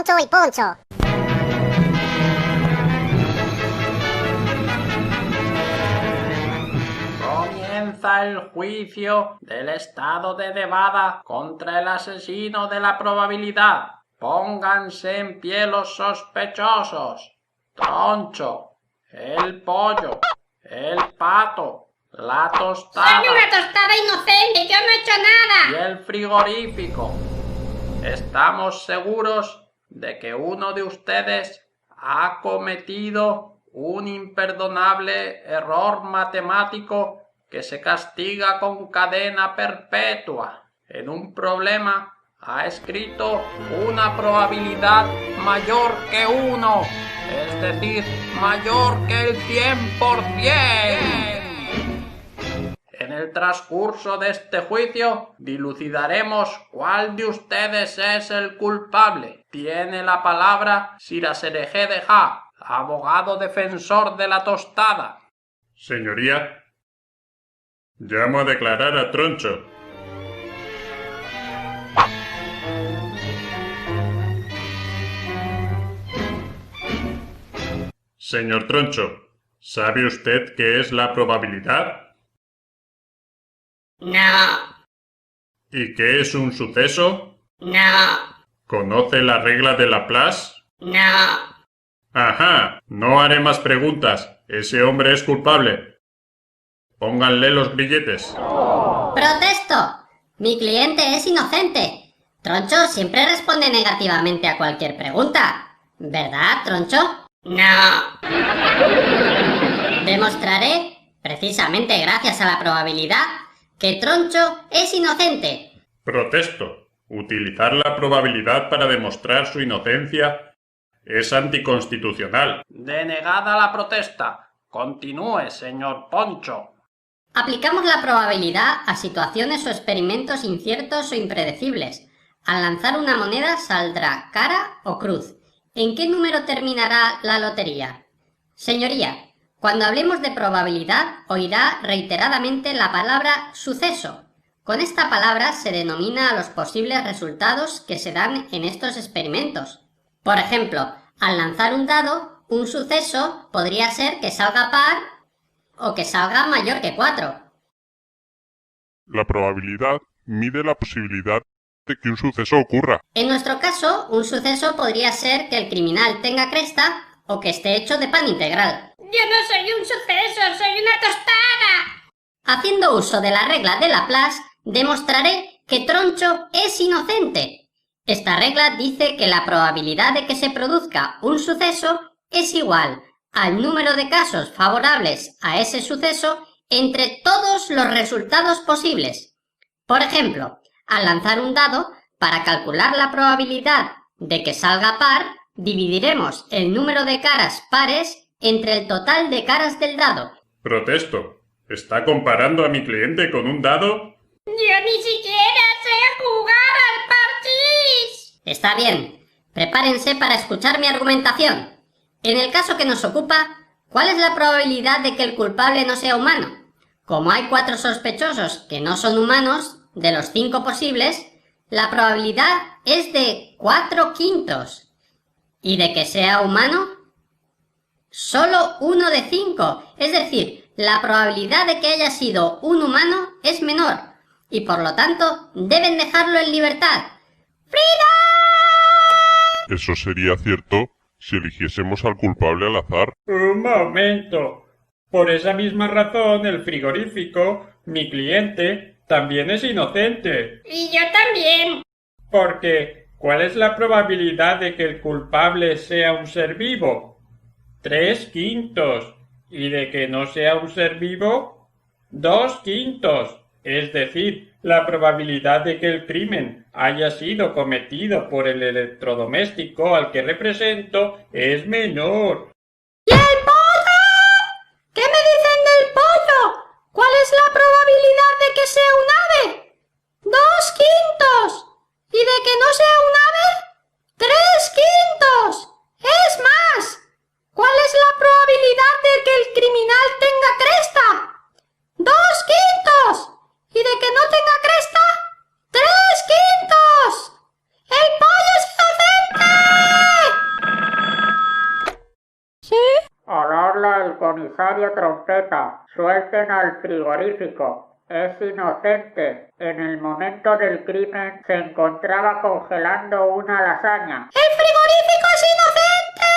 Troncho y Poncho. Comienza el juicio del estado de Nevada contra el asesino de la probabilidad. Pónganse en pie los sospechosos. Troncho, el pollo, el pato, la tostada. ¡Soy una tostada inocente! ¡Yo no he hecho nada! Y el frigorífico. Estamos seguros de que uno de ustedes ha cometido un imperdonable error matemático que se castiga con cadena perpetua. En un problema ha escrito una probabilidad mayor que 1, es decir, mayor que el 100%. En el transcurso de este juicio dilucidaremos cuál de ustedes es el culpable. Tiene la palabra Siraserejé de Ja, abogado defensor de la tostada. Señoría, llamo a declarar a Troncho. Señor Troncho, ¿sabe usted qué es la probabilidad? No, ¿Y qué es un suceso? no, ¿Conoce la regla de Laplace? no. Ajá, no haré más preguntas. Ese hombre es culpable. Pónganle los grilletes. ¡Protesto! Mi cliente es inocente. Troncho siempre responde negativamente a cualquier pregunta. ¿Verdad, Troncho? No. Demostraré, precisamente gracias a la probabilidad, que Troncho es inocente. Protesto. Utilizar la probabilidad para demostrar su inocencia es anticonstitucional. Denegada la protesta. Continúe, señor Poncho. Aplicamos la probabilidad a situaciones o experimentos inciertos o impredecibles. Al lanzar una moneda saldrá cara o cruz. ¿En qué número terminará la lotería? Señoría, cuando hablemos de probabilidad oirá reiteradamente la palabra suceso. Con esta palabra se denomina a los posibles resultados que se dan en estos experimentos. Por ejemplo, al lanzar un dado, un suceso podría ser que salga par o que salga mayor que 4. La probabilidad mide la posibilidad de que un suceso ocurra. En nuestro caso, un suceso podría ser que el criminal tenga cresta o que esté hecho de pan integral. Yo no soy un suceso, soy una tostada. Haciendo uso de la regla de Laplace, demostraré que Troncho es inocente. Esta regla dice que la probabilidad de que se produzca un suceso es igual al número de casos favorables a ese suceso entre todos los resultados posibles. Por ejemplo, al lanzar un dado, para calcular la probabilidad de que salga par, dividiremos el número de caras pares entre el total de caras del dado. Protesto. ¿Está comparando a mi cliente con un dado? Yo ni siquiera sé jugar al parchís. Está bien. Prepárense para escuchar mi argumentación. En el caso que nos ocupa, ¿cuál es la probabilidad de que el culpable no sea humano? Como hay 4 sospechosos que no son humanos, de los 5 posibles, la probabilidad es de 4/5. ¿Y de que sea humano? Solo 1 de 5. Es decir, la probabilidad de que haya sido un humano es menor. Y por lo tanto, deben dejarlo en libertad. ¡Frida! Eso sería cierto si eligiésemos al culpable al azar. Un momento. Por esa misma razón, el frigorífico, mi cliente, también es inocente. Y yo también. Porque, ¿cuál es la probabilidad de que el culpable sea un ser vivo? 3/5. ¿Y de que no sea un ser vivo? 2/5. Es decir, la probabilidad de que el crimen haya sido cometido por el electrodoméstico al que represento es menor. ¿Y el pollo? ¿Qué me dicen del pollo? ¿Cuál es la probabilidad de que sea un ave? 2/5. ¿Y de que no sea un ave? 3/5. Es más, ¿cuál es la probabilidad de que el criminal tenga cresta? 2/5. ¿Y de que no tenga cresta? 3/5. ¡El pollo es inocente! Habla el comisario Trompeta. Suelten al frigorífico. Es inocente. En el momento del crimen se encontraba congelando una lasaña. ¡El frigorífico es inocente!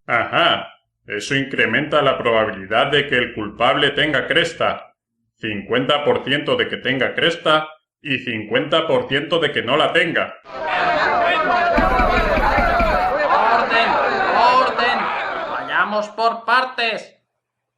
Ajá. Eso incrementa la probabilidad de que el culpable tenga cresta. 50% de que tenga cresta y 50% de que no la tenga. ¡Orden! Vayamos por partes.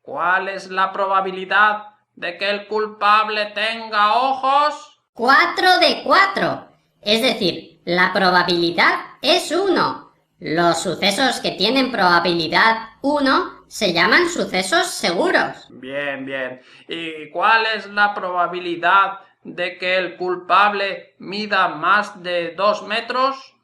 ¿Cuál es la probabilidad de que el culpable tenga ojos? 4 de 4. Es decir, la probabilidad es 1. Los sucesos que tienen probabilidad 1 se llaman sucesos seguros. Bien. ¿Y cuál es la probabilidad de que el culpable mida más de 2 metros?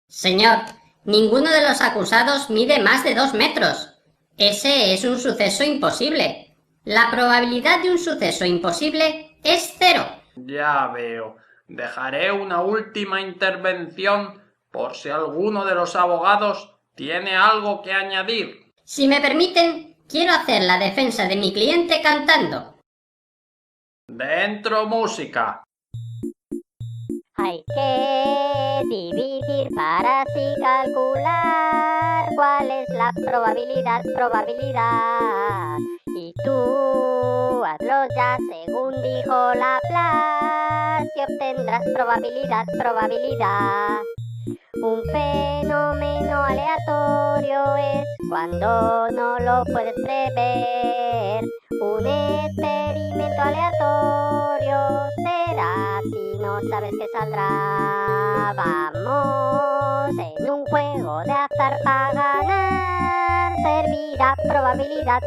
Señor, ninguno de los acusados mide más de 2 metros. Ese es un suceso imposible. La probabilidad de un suceso imposible es 0. Ya veo. Dejaré una última intervención por si alguno de los abogados tiene algo que añadir. Si me permiten, quiero hacer la defensa de mi cliente cantando. Dentro música. Hay que dividir para así calcular cuál es la probabilidad. Y tú hazlo ya según dijo Laplace y obtendrás probabilidad. Un fenómeno aleatorio es cuando no lo puedes prever. Un experimento aleatorio será si no sabes qué saldrá. Vamos en un juego de azar para ganar. Servirá probabilidad.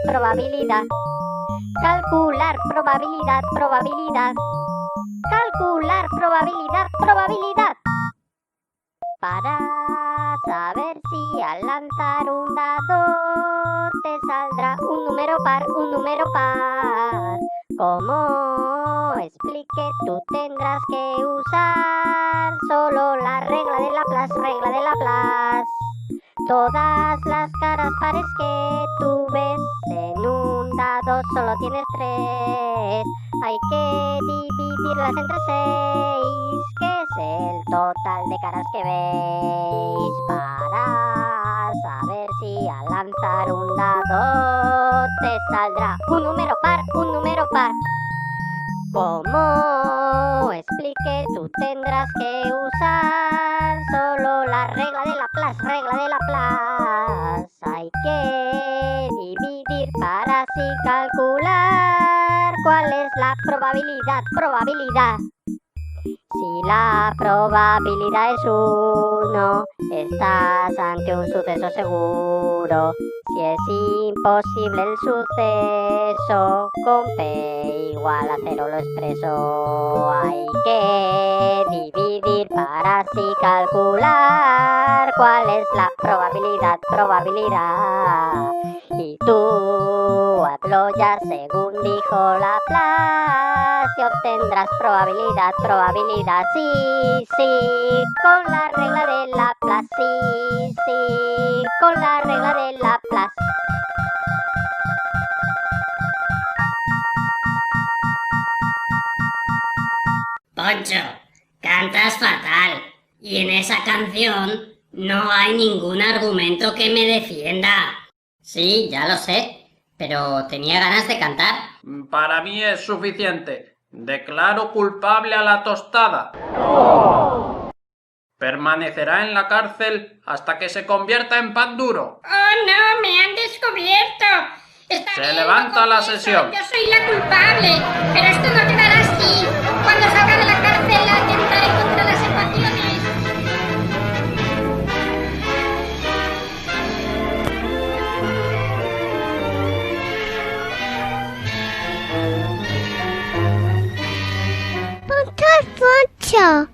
Calcular probabilidad. Calcular probabilidad. Para saber si al lanzar un dado te saldrá un número par. Como expliqué, tú tendrás que usar solo la regla de Laplace. Todas las caras pares que tú ves en un dado solo tienes 3. Hay que dividirlas entre 6, que es el total de caras que veis. Para saber si al lanzar un dado te saldrá un número par. Como expliqué, tú tendrás que usar solo la regla de Laplace. Hay que dividir para así calcular cuál es la probabilidad. Si la probabilidad es 1, estás ante un suceso seguro. Si es imposible el suceso, con P igual a 0 lo expreso. Hay que dividir para así calcular cuál es la probabilidad. Y tú hazlo ya según dijo Laplace y obtendrás probabilidad. Sí, con la regla de Laplace. Sí, con la regla de Laplace. Poncho, cantas fatal. Y en esa canción no hay ningún argumento que me defienda. Sí, ya lo sé, pero tenía ganas de cantar. Para mí es suficiente. Declaro culpable a la tostada. Permanecerá en la cárcel hasta que se convierta en pan duro. ¡Oh, no! ¡Me han descubierto! Se levanta la sesión. Yo soy la culpable, pero esto no quedará así. Cuando salga de la cárcel atentaré contra las ecuaciones. Poncho.